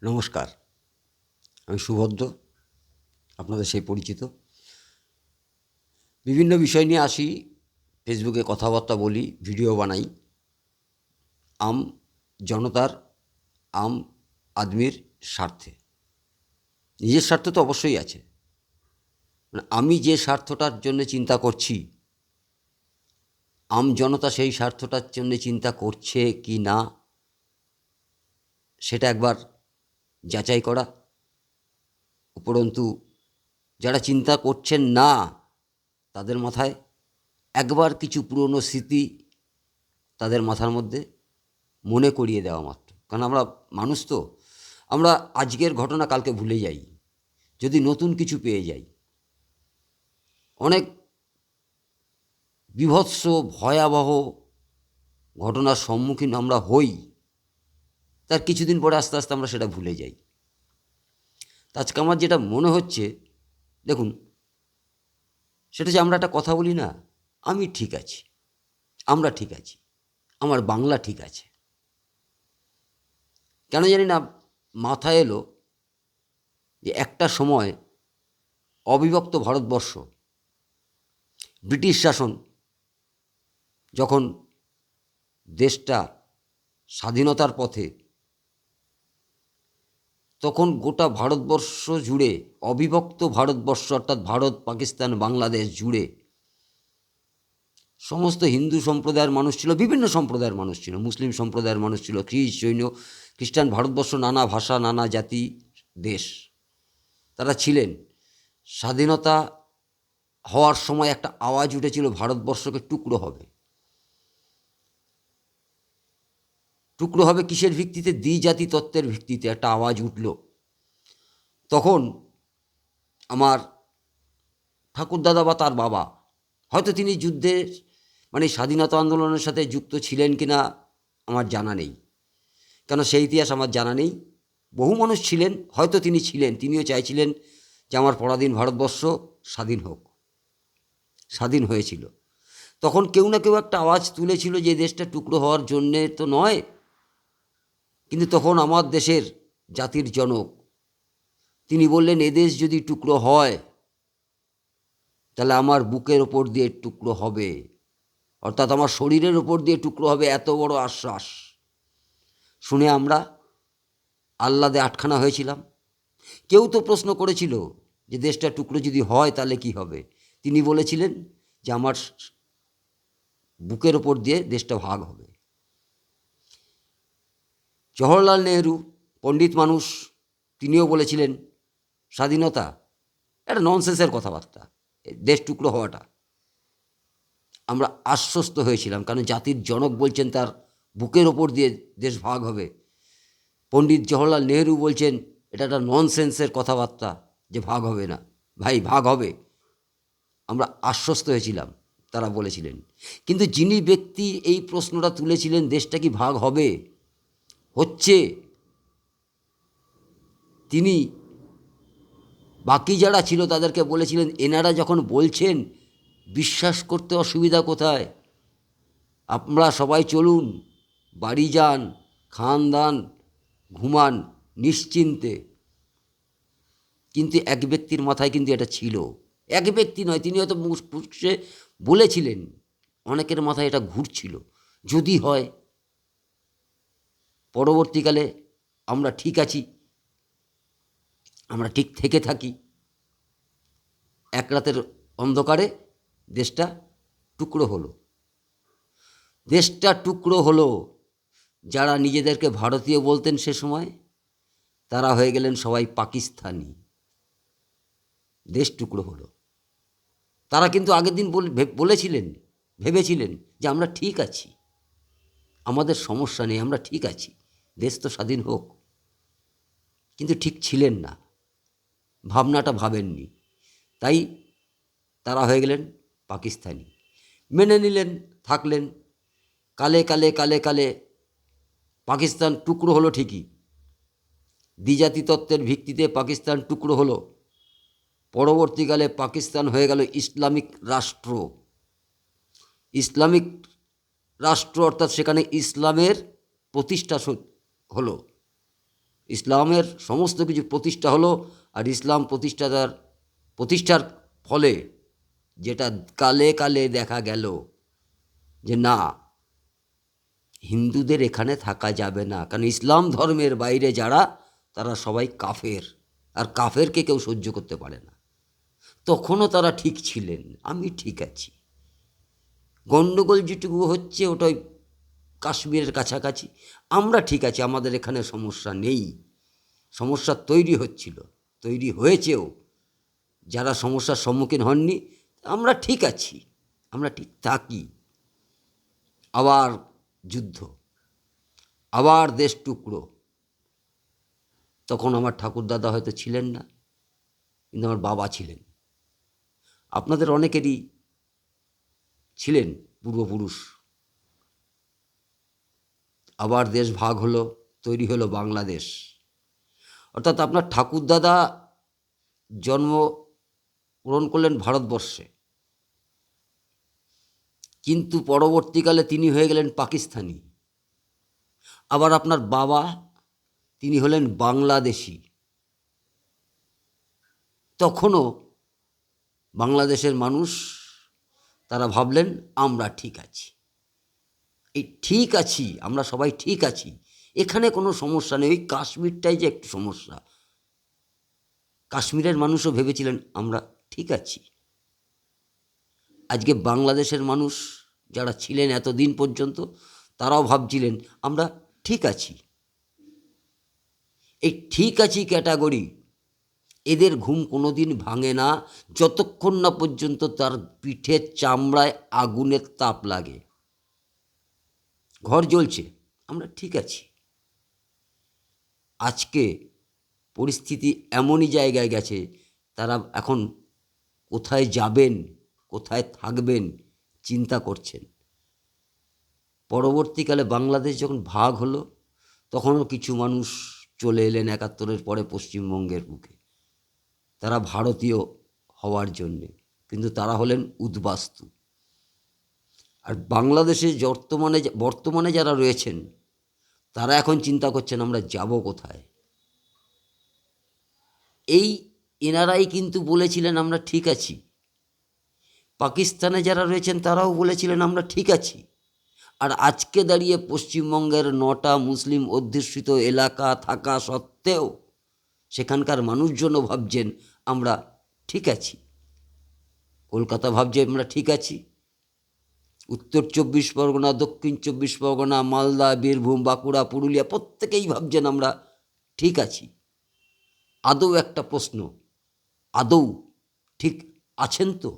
নমস্কার, আমি সুভদ্র, আপনাদের সেই পরিচিত। বিভিন্ন বিষয় নিয়ে আসি, ফেসবুকে কথাবার্তা বলি, ভিডিও বানাই। আম জনতার, আম আদমির স্বার্থে। নিজের স্বার্থ তো অবশ্যই আছে, মানে আমি যে স্বার্থটার জন্য চিন্তা করছি, আম জনতা সেই স্বার্থটার জন্য চিন্তা করছে কি না সেটা একবার যাচাই করা। উপরন্তু যারা চিন্তা করছেন না তাদের মাথায় একবার কিছু পুরনো স্মৃতি তাদের মাথার মধ্যে মনে করিয়ে দেওয়া মাত্র। কারণ আমরা মানুষ তো, আমরা আজকের ঘটনা কালকে ভুলে যাই, যদি নতুন কিছু পেয়ে যাই। অনেক বীভৎস ভয়াবহ ঘটনার সম্মুখীন আমরা হই, তার কিছুদিন পরে আস্তে আস্তে আমরা সেটা ভুলে যাই। তা আজকে আমার যেটা মনে হচ্ছে, দেখুন, সেটা যে আমরা একটা কথা বলি না, আমি ঠিক আছি, আমরা ঠিক আছি, আমার বাংলা ঠিক আছে। কেন জানি না মাথায় এলো যে একটা সময় অবিভক্ত ভারতবর্ষ, ব্রিটিশ শাসন যখন দেশটা স্বাধীনতার পথে, তখন গোটা ভারতবর্ষ জুড়ে, অবিভক্ত ভারতবর্ষ অর্থাৎ ভারত, পাকিস্তান, বাংলাদেশ জুড়ে সমস্ত হিন্দু সম্প্রদায়ের মানুষ ছিল, বিভিন্ন সম্প্রদায়ের মানুষ ছিল, মুসলিম সম্প্রদায়ের মানুষ ছিল, জৈন, খ্রিস্টান, ভারতবর্ষ নানা ভাষা, নানা জাতি দেশ, তারা ছিলেন। স্বাধীনতা হওয়ার সময় একটা আওয়াজ উঠেছিল, ভারতবর্ষকে টুকরো হবে। টুকরো হবে কিসের ভিত্তিতে? দ্বিজাতি তত্ত্বের ভিত্তিতে একটা আওয়াজ উঠল। তখন আমার ঠাকুরদাদা বা তার বাবা, হয়তো তিনি যুদ্ধের মানে স্বাধীনতা আন্দোলনের সাথে যুক্ত ছিলেন কিনা আমার জানা নেই, কেন সেই ইতিহাস আমার জানা নেই। বহু মানুষ ছিলেন, হয়তো তিনি ছিলেন, তিনিও চাইছিলেন যে আমার পরাধীন ভারতবর্ষ স্বাধীন হোক, স্বাধীন হয়েছিল। তখন কেউ না কেউ একটা আওয়াজ তুলেছিল যে দেশটা টুকরো হওয়ার জন্যে তো নয়, কিন্তু তখন আমার দেশের জাতির জনক তিনি বললেন, এদেশ যদি টুকরো হয় তাহলে আমার বুকের ওপর দিয়ে টুকরো হবে, অর্থাৎ আমার শরীরের ওপর দিয়ে টুকরো হবে। এত বড় আশ্বাস শুনে আমরা আহ্লাদে আটখানা হয়েছিলাম। কেউ তো প্রশ্ন করেছিল যে দেশটা টুকরো যদি হয় তাহলে কি হবে। তিনি বলেছিলেন যে আমার বুকের ওপর দিয়ে দেশটা ভাগ হবে। জওহরলাল নেহরু, পণ্ডিত মানুষ, তিনিও বলেছিলেন স্বাধীনতা একটা ননসেন্সের কথাবার্তা, দেশ টুকরো হওয়াটা। আমরা আশ্বস্ত হয়েছিলাম, কারণ জাতির জনক বলছেন তার বুকের ওপর দিয়ে দেশ ভাগ হবে। পণ্ডিত জওহরলাল নেহরু বলছেন এটা একটা ননসেন্সের কথাবার্তা যে ভাগ হবে না। ভাই, ভাগ হবে, আমরা আশ্বস্ত হয়েছিলাম, তারা বলেছিলেন। কিন্তু যিনি ব্যক্তি এই প্রশ্নটা তুলেছিলেন, দেশটা কি ভাগ হবে, হচ্ছে, তিনি বাকি যারা ছিল তাদেরকে বলেছিলেন, এনারা যখন বলছেন বিশ্বাস করতে অসুবিধা কোথায়, আপনারা সবাই চলুন, বাড়ি যান, খান দান, ঘুমান নিশ্চিন্তে। কিন্তু এক ব্যক্তির মাথায় কিন্তু এটা ছিল, এক ব্যক্তি নয়, তিনি হয়তো মুখে বলেছিলেন, অনেকের মাথায় এটা ঘুরছিল, যদি হয় পরবর্তীকালে আমরা ঠিক আছি, আমরা ঠিক থেকে থাকি, এক রাতের অন্ধকারে দেশটা টুকরো হলো। দেশটা টুকরো হলো, যারা নিজেদেরকে ভারতীয় বলতেন সে সময়, তারা হয়ে গেলেন সবাই পাকিস্তানি। দেশ টুকরো হলো। তারা কিন্তু আগের দিন বলেছিলেন, ভেবেছিলেন যে আমরা ঠিক আছি, আমাদের সমস্যা নেই, আমরা ঠিক আছি, দেশ তো স্বাধীন হোক। কিন্তু ঠিক ছিলেন না, ভাবনাটা ভাবেননি, তাই তারা হয়ে গেলেন পাকিস্তানি। মেনে নিলেন, থাকলেন। কালে কালে কালে কালে পাকিস্তান টুকরো হলো ঠিকই, দ্বিজাতি তত্ত্বের ভিত্তিতে পাকিস্তান টুকরো হলো। পরবর্তীকালে পাকিস্তান হয়ে গেল ইসলামিক রাষ্ট্র। ইসলামিক রাষ্ট্র অর্থাৎ সেখানে ইসলামের প্রতিষ্ঠা হলো। ইসলামের সমস্ত কিছু প্রতিষ্ঠা হলো। আর ইসলাম প্রতিষ্ঠার ফলে যেটা কালে কালে দেখা গেল যে না, হিন্দুদের এখানে থাকা যাবে না, কারণ ইসলাম ধর্মের বাইরে যারা তারা সবাই কাফের, আর কাফেরকে কেউ সহ্য করতে পারে না। তখনও তারা ঠিক ছিলেন, আমি ঠিক আছি। গণ্ডগোল যেটুকু হচ্ছে ওটা ওই কাশ্মীরের কাছাকাছি, আমরা ঠিক আছি, আমাদের এখানে সমস্যা নেই। সমস্যা তৈরি হচ্ছিল, তৈরি হয়েছেও, যারা সমস্যার সম্মুখীন হননি আমরা ঠিক আছি, আমরা ঠিক থাকি। আবার যুদ্ধ, আবার দেশ টুকরো। তখন আমার ঠাকুরদাদা হয়তো ছিলেন না, কিন্তু আমার বাবা ছিলেন। আপনাদের অনেকেরই ছিলেন পূর্বপুরুষ। আবার দেশ ভাগ হলো, তৈরি হলো বাংলাদেশ। অর্থাৎ আপনার ঠাকুরদাদা জন্মগ্রহণ করলেন ভারতবর্ষে, কিন্তু পরবর্তীকালে তিনি হয়ে গেলেন পাকিস্তানি। আবার আপনার বাবা, তিনি হলেন বাংলাদেশি। তখনও বাংলাদেশের মানুষ তারা ভাবলেন আমরা ঠিক আছি, এই ঠিক আছি, আমরা সবাই ঠিক আছি, এখানে কোনো সমস্যা নেই। ওই কাশ্মীরটাই যে একটু সমস্যা। কাশ্মীরের মানুষও ভেবেছিলেন আমরা ঠিক আছি। আজকে বাংলাদেশের মানুষ যারা ছিলেন এতদিন পর্যন্ত, তারাও ভাবছিলেন আমরা ঠিক আছি। এই ঠিক আছি ক্যাটাগরি, এদের ঘুম কোনো দিন ভাঙে না যতক্ষণ না পর্যন্ত তার পিঠের চামড়ায় আগুনের তাপ লাগে। ঘর জ্বলছে, আমরা ঠিক আছি। আজকে পরিস্থিতি এমনই জায়গায় গেছে, তারা এখন কোথায় যাবেন, কোথায় থাকবেন চিন্তা করছেন। পরবর্তীকালে বাংলাদেশ যখন ভাগ হলো, তখনও কিছু মানুষ চলে এলেন ৭১-এর পরে পশ্চিমবঙ্গের বুকে, তারা ভারতীয় হওয়ার জন্যে, কিন্তু তারা হলেন উদ্বাস্তু। আর বাংলাদেশে বর্তমানে যারা রয়েছেন, তারা এখন চিন্তা করছেন আমরা যাব কোথায়। এই এনারাই কিন্তু বলেছিলেন আমরা ঠিক আছি। পাকিস্তানে যারা রয়েছেন তারাও বলেছিলেন আমরা ঠিক আছি। আর আজকে দাঁড়িয়ে পশ্চিমবঙ্গের ৯টা মুসলিম অধ্যুষিত এলাকা থাকা সত্ত্বেও সেখানকার মানুষজনও ভাবছেন আমরা ঠিক আছি। কলকাতা ভাবছে আমরা ঠিক আছি, উত্তর ২৪ পরগনা, দক্ষিণ ২৪ পরগনা, মালদা, বীরভূম, বাঁকুড়া, পুরুলিয়া, প্রত্যেকেই ভাবছেন আমরা ঠিক আছি। আদৌ একটা প্রশ্ন, আদৌ ঠিক আছেন তো?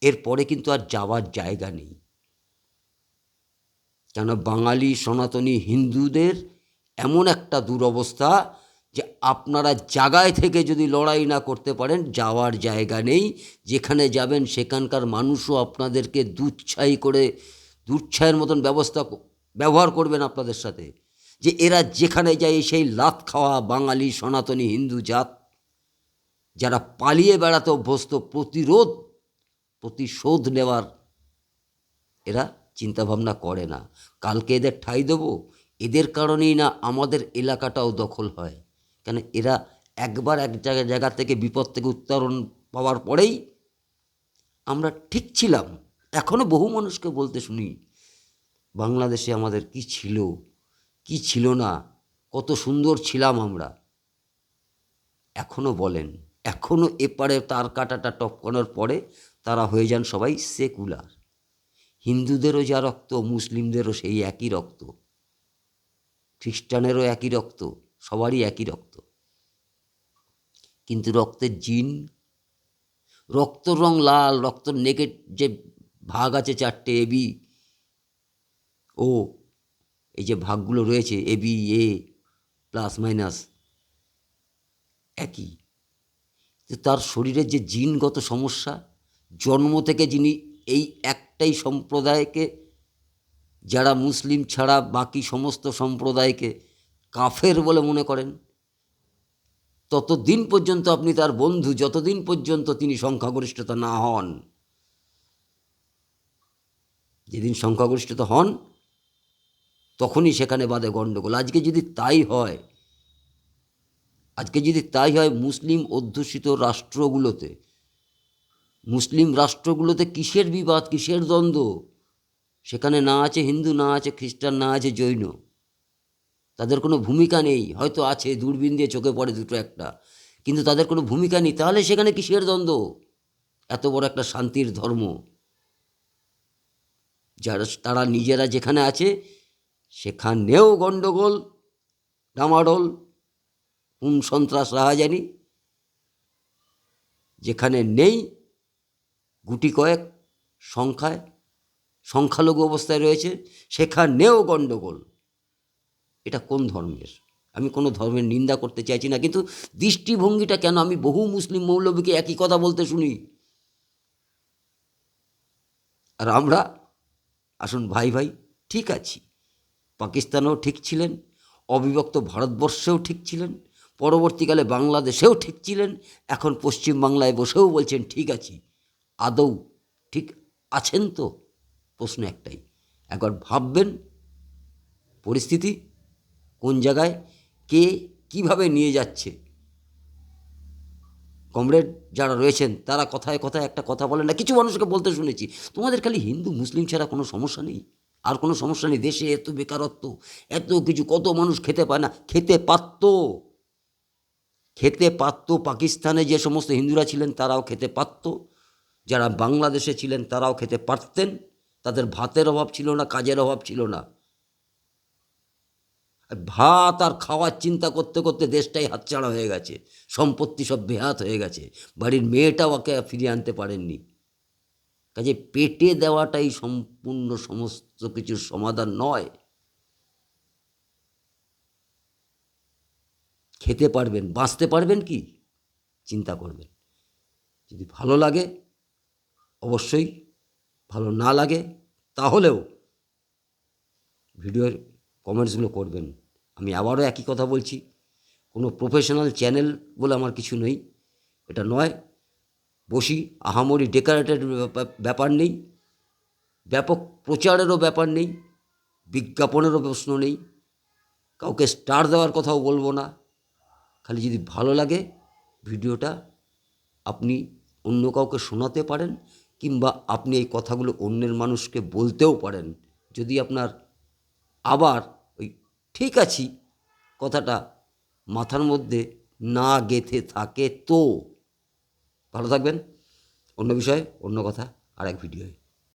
এরপরে কিন্তু আর যাওয়ার জায়গা নেই, কেন বাঙালি সনাতনী হিন্দুদের এমন একটা দুরবস্থা যে আপনারা জায়গায় থেকে যদি লড়াই না করতে পারেন, যাওয়ার জায়গা নেই। যেখানে যাবেন সেখানকার মানুষও আপনাদেরকে দুচ্ছায়ের মতন ব্যবহার করবেন আপনাদের সাথে, যে এরা যেখানে যায় সেই লাত খাওয়া বাঙালি সনাতনী হিন্দু জাত, যারা পালিয়ে বেড়াতে অভ্যস্ত, প্রতিশোধ নেওয়ার এরা চিন্তাভাবনা করে না। কালকে এদের ঠাঁই দেবো, এদের কারণেই না আমাদের এলাকাটাও দখল হয়। কেন এরা একবার এক জায়গা থেকে বিপদ থেকে উত্তরণ পাওয়ার পরেই আমরা ঠিক ছিলাম। এখনও বহু মানুষকে বলতে শুনি বাংলাদেশে আমাদের কি ছিল, কি ছিল না, কত সুন্দর ছিলাম আমরা। এখনও বলেন, এখনও এপারে তার কাটাটা টপকানোর পরে তারা হয়ে যান সবাই সেকুলার। হিন্দুদেরও যা রক্ত, মুসলিমদেরও সেই একই রক্ত, খ্রিস্টানেরও একই রক্ত, সবারই একই রক্ত। কিন্তু রক্তের জিন, রক্তর রং লাল, রক্তর যে ভাগ আছে 4টে, এবি ও, এই যে ভাগগুলো রয়েছে এবি, এ প্লাস মাইনাস একই। তার শরীরের যে জিনগত সমস্যা, জন্ম থেকে যিনি এই একটাই সম্প্রদায়কে, যারা মুসলিম ছাড়া বাকি সমস্ত সম্প্রদায়কে কাফের বলে মনে করেন, ততদিন পর্যন্ত আপনি তার বন্ধু, যতদিন পর্যন্ত তিনি সংখ্যাগরিষ্ঠতা না হন। যেদিন সংখ্যাগরিষ্ঠতা হন, তখনই সেখানে বাধে গণ্ডগোল। আজকে যদি তাই হয়, মুসলিম অধ্যুষিত রাষ্ট্রগুলোতে কিসের বিবাদ, কিসের দ্বন্দ্ব? সেখানে না আছে হিন্দু, না আছে খ্রিস্টান, না আছে জৈন, তাদের কোনো ভূমিকা নেই। হয়তো আছে, দূরবীন দিয়ে চোখে পড়ে দুটো একটা, কিন্তু তাদের কোনো ভূমিকা নেই। তাহলে সেখানে কিসের দ্বন্দ্ব? এত বড় একটা শান্তির ধর্ম, তারা নিজেরা যেখানে আছে সেখানেও গণ্ডগোল, ডামাডোল, সন্ত্রাস রাহাজানি। যেখানে নেই গুটি কয়েক সংখ্যালঘু অবস্থায় রয়েছে, সেখানেও গণ্ডগোল। এটা কোন ধর্মের? আমি কোনো ধর্মের নিন্দা করতে চাইছি না, কিন্তু দৃষ্টিভঙ্গিটা কেন? আমি বহু মুসলিম মৌলবীকে একই কথা বলতে শুনি, আর আমরা আসুন ভাই ভাই ঠিক আছি। পাকিস্তানেও ঠিক ছিলেন, অবিভক্ত ভারতবর্ষেও ঠিক ছিলেন, পরবর্তীকালে বাংলাদেশেও ঠিক ছিলেন, এখন পশ্চিম বাংলায় বসেও বলছেন ঠিক আছি। আদৌ ঠিক আছেন তো? প্রশ্ন একটাই, একবার ভাববেন পরিস্থিতি কোন জায়গায়, কে কিভাবে নিয়ে যাচ্ছে। কমরেড যারা রয়েছেন তারা কথায় কথায় একটা কথা বলেন না, কিছু মানুষকে বলতে শুনেছি, তোমাদের খালি হিন্দু মুসলিম ছাড়া কোনো সমস্যা নেই, আর কোনো সমস্যা নেই, দেশে এত বেকারত্ব, এত কিছু, কত মানুষ খেতে পায় না। খেতে পারত। পাকিস্তানে যে সমস্ত হিন্দুরা ছিলেন তারাও খেতে পারত, যারা বাংলাদেশে ছিলেন তারাও খেতে পারতেন। তাদের ভাতের অভাব ছিল না, কাজের অভাব ছিল না। ভাত আর খাওয়ার চিন্তা করতে করতে দেশটাই হাতছাড়া হয়ে গেছে, সম্পত্তি সব বেহাত হয়ে গেছে, বাড়ির মেয়েটাও ওকে ফিরিয়ে আনতে পারেননি। কাজে পেটে দেওয়াটাই সম্পূর্ণ সমস্ত কিছুর সমাধান নয়। খেতে পারবেন, বাঁচতে পারবেন কি চিন্তা করবেন। যদি ভালো লাগে অবশ্যই, ভালো না লাগে তাহলেও ভিডিওর কমেন্টসগুলো করবেন। আমি আবারও একই কথা বলছি, কোনো প্রফেশনাল চ্যানেল বলে আমার কিছু নেই, এটা নয়। বসি, আহামরি ডেকোরেটেড ব্যাপার নেই, ব্যাপক প্রচারেরও ব্যাপার নেই, বিজ্ঞাপনেরও প্রশ্ন নেই, কাউকে স্টার দেওয়ার কথাও বলবো না। খালি যদি ভালো লাগে ভিডিওটা আপনি অন্য কাউকে শোনাতে পারেন, কিংবা আপনি এই কথাগুলো অন্যের মানুষকে বলতেও পারেন, যদি আপনার আবার ওই ঠিক আছি কথাটা মাথার মধ্যে না গেঁথে থাকে তো। ভালো থাকবেন। অন্য বিষয়ে অন্য কথা আর এক ভিডিওয়।